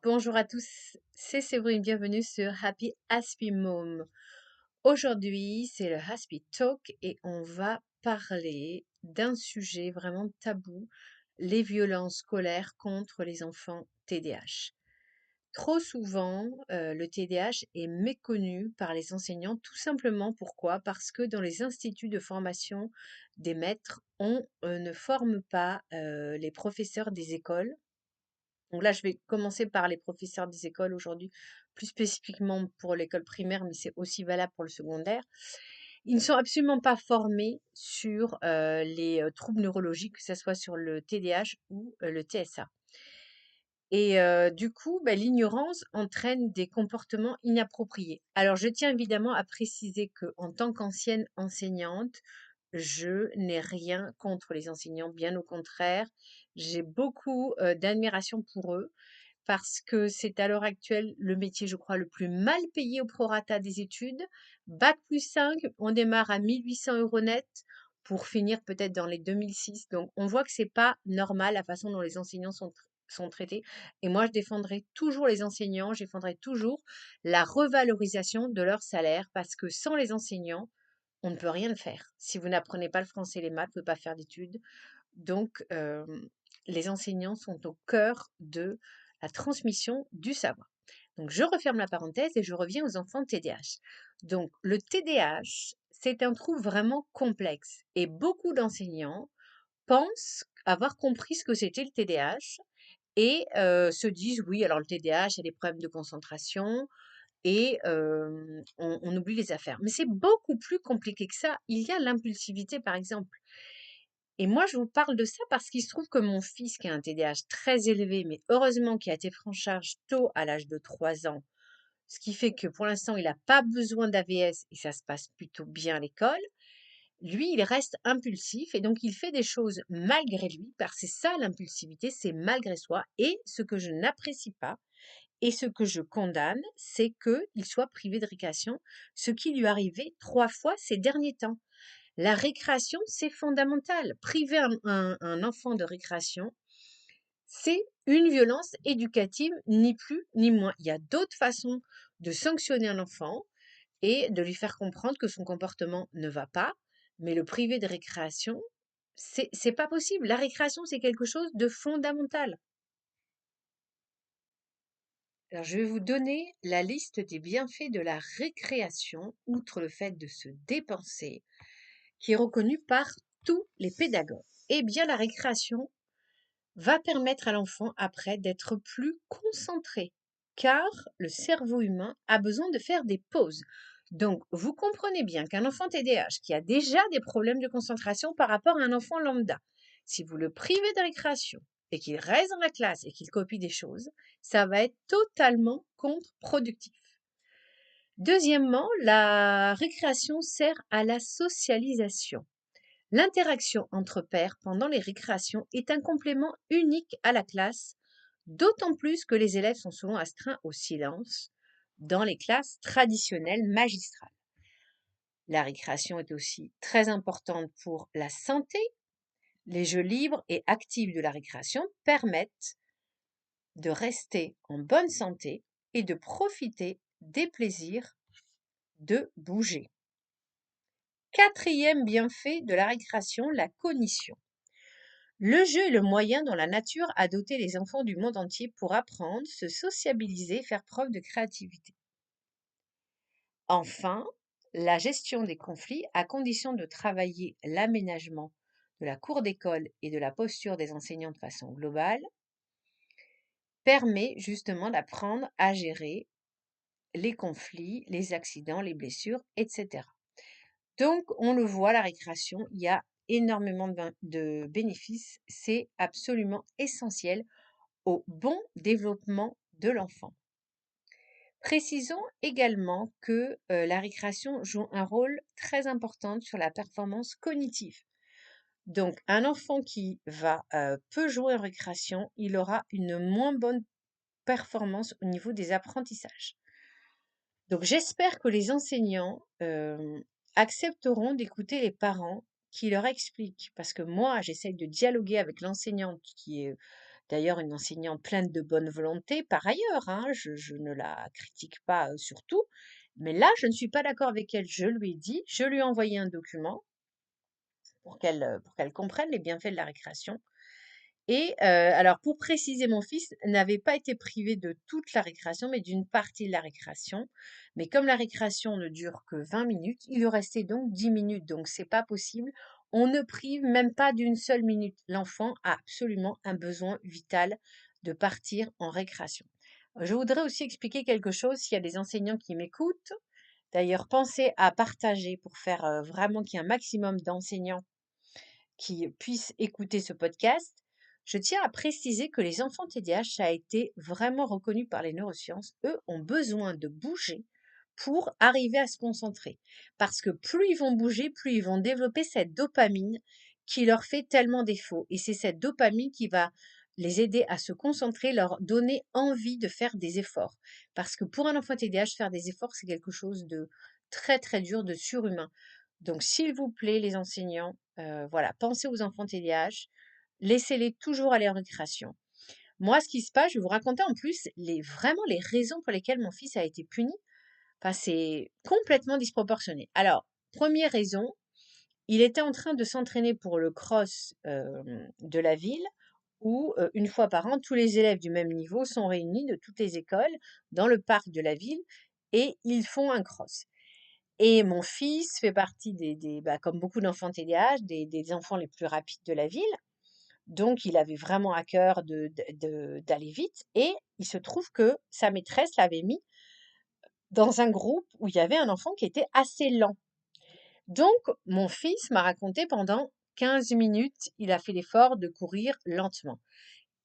Bonjour à tous, c'est Séverine, bienvenue sur Happy Happy Mom. Aujourd'hui, c'est le Happy Talk et on va parler d'un sujet vraiment tabou, les violences scolaires contre les enfants TDAH. Trop souvent, le TDAH est méconnu par les enseignants, tout simplement pourquoi? Parce que dans les instituts de formation des maîtres, on ne forme pas les professeurs des écoles. Donc là, je vais commencer par les professeurs des écoles aujourd'hui, plus spécifiquement pour l'école primaire, mais c'est aussi valable pour le secondaire. Ils ne sont absolument pas formés sur les troubles neurologiques, que ce soit sur le TDAH ou le TSA. Et du coup, bah, l'ignorance entraîne des comportements inappropriés. Alors, je tiens évidemment à préciser que, en tant qu'ancienne enseignante, je n'ai rien contre les enseignants, bien au contraire. J'ai beaucoup d'admiration pour eux parce que c'est à l'heure actuelle le métier, je crois, le plus mal payé au prorata des études. Bac plus 5, on démarre à 1 800 € net pour finir peut-être dans les 2006. Donc, on voit que c'est pas normal la façon dont les enseignants sont traités. Et moi, je défendrai toujours les enseignants, je défendrai toujours la revalorisation de leur salaire parce que sans les enseignants, on ne peut rien faire. Si vous n'apprenez pas le français et les maths, vous ne pouvez pas faire d'études. Donc, les enseignants sont au cœur de la transmission du savoir. Donc, je referme la parenthèse et je reviens aux enfants TDAH. Donc, le TDAH, c'est un trouble vraiment complexe et beaucoup d'enseignants pensent avoir compris ce que c'était le TDAH et se disent oui, alors le TDAH, il y a des problèmes de concentration et on oublie les affaires. Mais c'est beaucoup plus compliqué que ça. Il y a l'impulsivité, par exemple. Et moi, je vous parle de ça parce qu'il se trouve que mon fils, qui a un TDAH très élevé, mais heureusement qui a été pris en charge tôt à l'âge de 3 ans, ce qui fait que pour l'instant, il n'a pas besoin d'AVS et ça se passe plutôt bien à l'école. Lui, il reste impulsif et donc il fait des choses malgré lui, parce que c'est ça l'impulsivité, c'est malgré soi. Et ce que je n'apprécie pas et ce que je condamne, c'est qu'il soit privé de récréation, ce qui lui est arrivé 3 fois ces derniers temps. La récréation, c'est fondamental. Priver un enfant de récréation, c'est une violence éducative, ni plus ni moins. Il y a d'autres façons de sanctionner un enfant et de lui faire comprendre que son comportement ne va pas, mais le priver de récréation, c'est pas possible. La récréation, c'est quelque chose de fondamental. Alors, je vais vous donner la liste des bienfaits de la récréation, outre le fait de se dépenser, qui est reconnue par tous les pédagogues. Eh bien, la récréation va permettre à l'enfant après d'être plus concentré, car le cerveau humain a besoin de faire des pauses. Donc, vous comprenez bien qu'un enfant TDAH qui a déjà des problèmes de concentration par rapport à un enfant lambda, si vous le privez de récréation et qu'il reste dans la classe et qu'il copie des choses, ça va être totalement contre-productif. Deuxièmement, la récréation sert à la socialisation. L'interaction entre pairs pendant les récréations est un complément unique à la classe, d'autant plus que les élèves sont souvent astreints au silence dans les classes traditionnelles magistrales. La récréation est aussi très importante pour la santé. Les jeux libres et actifs de la récréation permettent de rester en bonne santé et de profiter des plaisirs de bouger. Quatrième bienfait de la récréation, la cognition. Le jeu est le moyen dont la nature a doté les enfants du monde entier pour apprendre, se sociabiliser, faire preuve de créativité. Enfin, la gestion des conflits, à condition de travailler l'aménagement de la cour d'école et de la posture des enseignants de façon globale, permet justement d'apprendre à gérer les conflits, les accidents, les blessures, etc. Donc, on le voit, la récréation, il y a énormément de bénéfices. C'est absolument essentiel au bon développement de l'enfant. Précisons également que la récréation joue un rôle très important sur la performance cognitive. Donc, un enfant qui va peu jouer en récréation, il aura une moins bonne performance au niveau des apprentissages. Donc, j'espère que les enseignants accepteront d'écouter les parents qui leur expliquent, parce que moi, j'essaye de dialoguer avec l'enseignante qui est D'ailleurs, une enseignante pleine de bonne volonté par ailleurs, hein, je ne la critique pas, sur tout. Mais là, je ne suis pas d'accord avec elle. Je lui ai dit, je lui ai envoyé un document pour qu'elle comprenne les bienfaits de la récréation. Et alors pour préciser, mon fils n'avait pas été privé de toute la récréation, mais d'une partie de la récréation. Mais comme la récréation ne dure que 20 minutes, il lui restait donc 10 minutes. Donc c'est pas possible. On ne prive même pas d'une seule minute. L'enfant a absolument un besoin vital de partir en récréation. Je voudrais aussi expliquer quelque chose s'il y a des enseignants qui m'écoutent. D'ailleurs, pensez à partager pour faire vraiment qu'il y ait un maximum d'enseignants qui puissent écouter ce podcast. Je tiens à préciser que les enfants TDAH, ça a été vraiment reconnu par les neurosciences. Eux ont besoin de bouger pour arriver à se concentrer. Parce que plus ils vont bouger, plus ils vont développer cette dopamine qui leur fait tellement défaut. Et c'est cette dopamine qui va les aider à se concentrer, leur donner envie de faire des efforts. Parce que pour un enfant TDAH, faire des efforts, c'est quelque chose de très très dur, de surhumain. Donc, s'il vous plaît, les enseignants, voilà, pensez aux enfants TDAH, laissez-les toujours aller en récréation. Moi, ce qui se passe, je vais vous raconter en plus vraiment les raisons pour lesquelles mon fils a été puni. Enfin, c'est complètement disproportionné. Alors, première raison, il était en train de s'entraîner pour le cross de la ville, où une fois par an, tous les élèves du même niveau sont réunis de toutes les écoles dans le parc de la ville et ils font un cross. Et mon fils fait partie comme beaucoup d'enfants TDAH, des enfants les plus rapides de la ville. Donc, il avait vraiment à cœur d'aller vite. Et il se trouve que sa maîtresse l'avait mis dans un groupe où il y avait un enfant qui était assez lent. Donc, mon fils m'a raconté pendant 15 minutes, il a fait l'effort de courir lentement.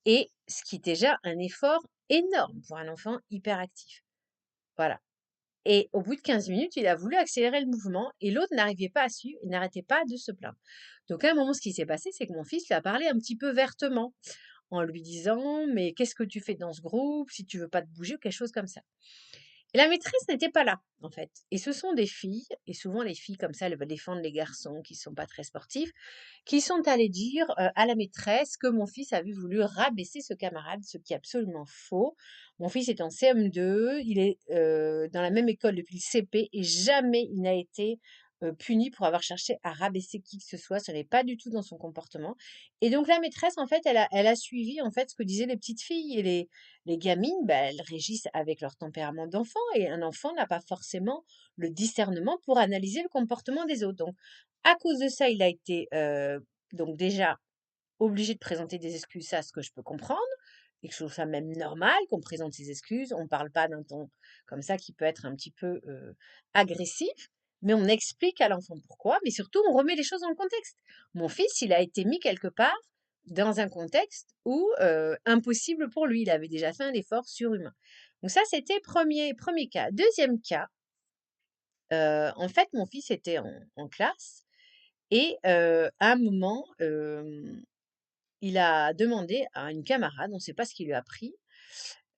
Et ce qui est déjà un effort énorme pour un enfant hyperactif. Voilà. Et au bout de 15 minutes, il a voulu accélérer le mouvement et l'autre n'arrivait pas à suivre, il n'arrêtait pas de se plaindre. Donc à un moment, ce qui s'est passé, c'est que mon fils lui a parlé un petit peu vertement en lui disant: «Mais qu'est-ce que tu fais dans ce groupe? Si tu veux pas te bouger», ou quelque chose comme ça. Et la maîtresse n'était pas là, en fait. Et ce sont des filles, et souvent les filles comme ça, elles veulent défendre les garçons qui sont pas très sportifs, qui sont allées dire à la maîtresse que mon fils avait voulu rabaisser ce camarade, ce qui est absolument faux. Mon fils est en CM2, il est dans la même école depuis le CP et jamais il n'a été puni pour avoir cherché à rabaisser qui que ce soit. Ce n'est pas du tout dans son comportement. Et donc la maîtresse, en fait, elle a suivi en fait ce que disaient les petites filles et les gamines, bah, elles régissent avec leur tempérament d'enfant et un enfant n'a pas forcément le discernement pour analyser le comportement des autres. Donc, à cause de ça, il a été donc déjà obligé de présenter des excuses, ça, ce que je peux comprendre, et que je trouve ça même normal qu'on présente ses excuses. On ne parle pas d'un ton comme ça qui peut être un petit peu agressif, mais on explique à l'enfant pourquoi, mais surtout on remet les choses dans le contexte. Mon fils, il a été mis quelque part dans un contexte où impossible pour lui. Il avait déjà fait un effort surhumain. Donc ça, c'était premier cas. Deuxième cas, en fait, mon fils était en classe et à un moment, il a demandé à une camarade, on ne sait pas ce qui lui a pris,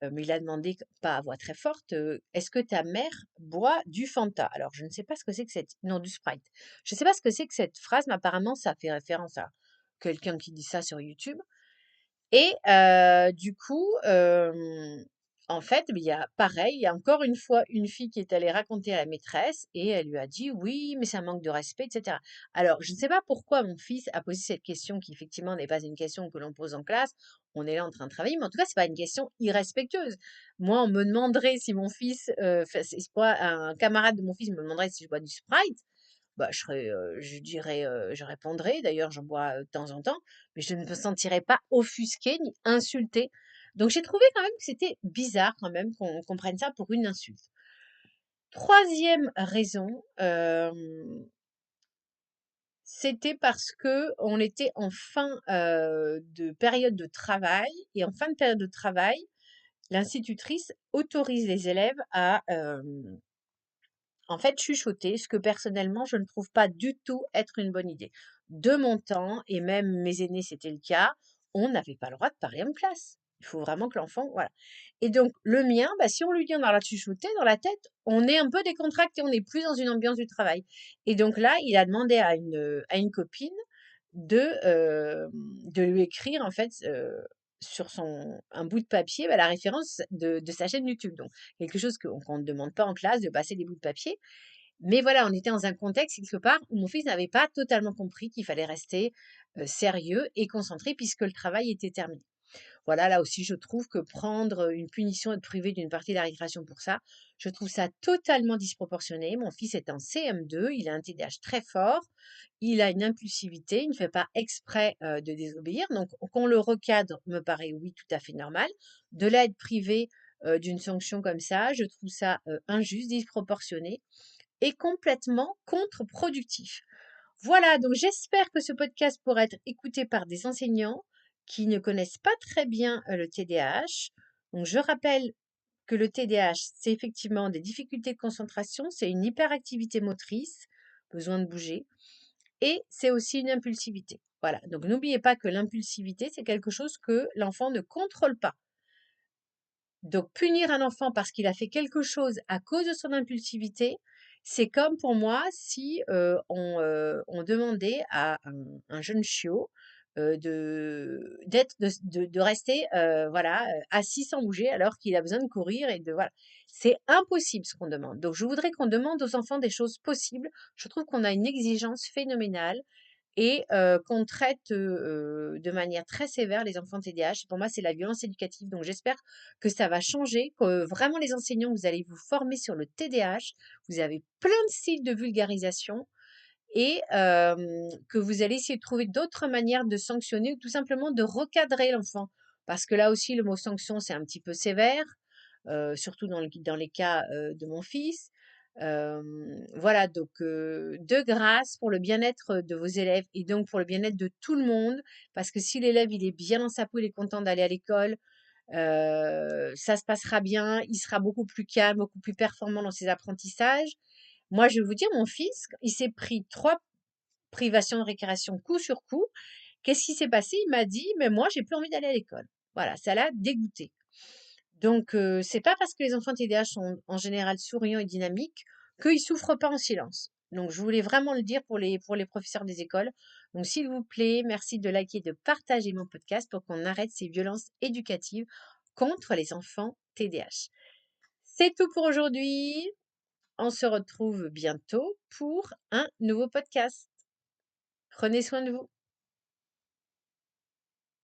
mais il a demandé, pas à voix très forte, «Est-ce que ta mère boit du Fanta?» Alors je ne sais pas ce que c'est que cette non, du Sprite. Je ne sais pas ce que c'est que cette phrase, mais apparemment ça fait référence à quelqu'un qui dit ça sur YouTube. Et du coup, en fait, il y a pareil, il y a encore une fois une fille qui est allée raconter à la maîtresse et elle lui a dit: «Oui, mais c'est un manque de respect» et cetera. Alors, je ne sais pas pourquoi mon fils a posé cette question qui effectivement n'est pas une question que l'on pose en classe. On est là en train de travailler, mais en tout cas, c'est pas une question irrespectueuse. Moi, on me demanderait si mon fils, enfin, c'est quoi, un camarade de mon fils me demanderait si je bois du Sprite, bah, je dirais, je répondrais, d'ailleurs j'en bois, de temps en temps, mais je ne me sentirais pas offusquée ni insultée. Donc j'ai trouvé quand même que c'était bizarre quand même qu'on prenne ça pour une insulte. Troisième raison, c'était parce que on était en fin, de période de travail et en fin de période de travail, l'institutrice autorise les élèves à, en fait, chuchoter, ce que personnellement, je ne trouve pas du tout être une bonne idée. De mon temps, et même mes aînés, c'était le cas, on n'avait pas le droit de parler en classe. Il faut vraiment que l'enfant, voilà. Et donc, le mien, bah, si on lui dit on a le droit de chuchoter, dans la tête, on est un peu décontracté, on n'est plus dans une ambiance du travail. Et donc là, il a demandé à une copine de, de lui écrire, en fait, sur un bout de papier la référence de sa chaîne YouTube. Donc, quelque chose qu'on ne demande pas en classe de passer des bouts de papier. Mais voilà, on était dans un contexte quelque part où mon fils n'avait pas totalement compris qu'il fallait rester sérieux et concentré puisque le travail était terminé. Voilà, là aussi, je trouve que prendre une punition et te priver d'une partie de la récréation pour ça, je trouve ça totalement disproportionné. Mon fils est en CM2, il a un TDAH très fort, il a une impulsivité, il ne fait pas exprès de désobéir. Donc, qu'on le recadre me paraît, oui, tout à fait normal. De là, être privé d'une sanction comme ça, je trouve ça injuste, disproportionné et complètement contre-productif. Voilà, donc j'espère que ce podcast pourra être écouté par des enseignants qui ne connaissent pas très bien le TDAH. Donc je rappelle que le TDAH, c'est effectivement des difficultés de concentration, c'est une hyperactivité motrice, besoin de bouger, et c'est aussi une impulsivité. Voilà, donc n'oubliez pas que l'impulsivité, c'est quelque chose que l'enfant ne contrôle pas. Donc punir un enfant parce qu'il a fait quelque chose à cause de son impulsivité, c'est comme pour moi si, on demandait à un jeune chiot, de rester, voilà, assis sans bouger alors qu'il a besoin de courir et de voilà. C'est impossible ce qu'on demande. Donc je voudrais qu'on demande aux enfants des choses possibles. Je trouve qu'on a une exigence phénoménale et qu'on traite, de manière très sévère les enfants TDAH. Pour moi, c'est la violence éducative. Donc j'espère que ça va changer, que vraiment les enseignants, vous allez vous former sur le TDAH. Vous avez plein de sites de vulgarisation et que vous allez essayer de trouver d'autres manières de sanctionner ou tout simplement de recadrer l'enfant. Parce que là aussi, le mot sanction, c'est un petit peu sévère, surtout dans les cas de mon fils. Voilà, donc de grâce pour le bien-être de vos élèves et donc pour le bien-être de tout le monde, parce que si l'élève il est bien dans sa peau, il est content d'aller à l'école, ça se passera bien, il sera beaucoup plus calme, beaucoup plus performant dans ses apprentissages. Moi, je vais vous dire, mon fils, il s'est pris 3 privations de récréation coup sur coup. Qu'est-ce qui s'est passé? Il m'a dit: «Mais moi, j'ai plus envie d'aller à l'école». Voilà, ça l'a dégoûté. Donc c'est pas parce que les enfants TDAH sont en général souriants et dynamiques qu'ils souffrent pas en silence. Donc je voulais vraiment le dire pour les professeurs des écoles. Donc s'il vous plaît, merci de liker, de partager mon podcast pour qu'on arrête ces violences éducatives contre les enfants TDAH. C'est tout pour aujourd'hui. On se retrouve bientôt pour un nouveau podcast. Prenez soin de vous.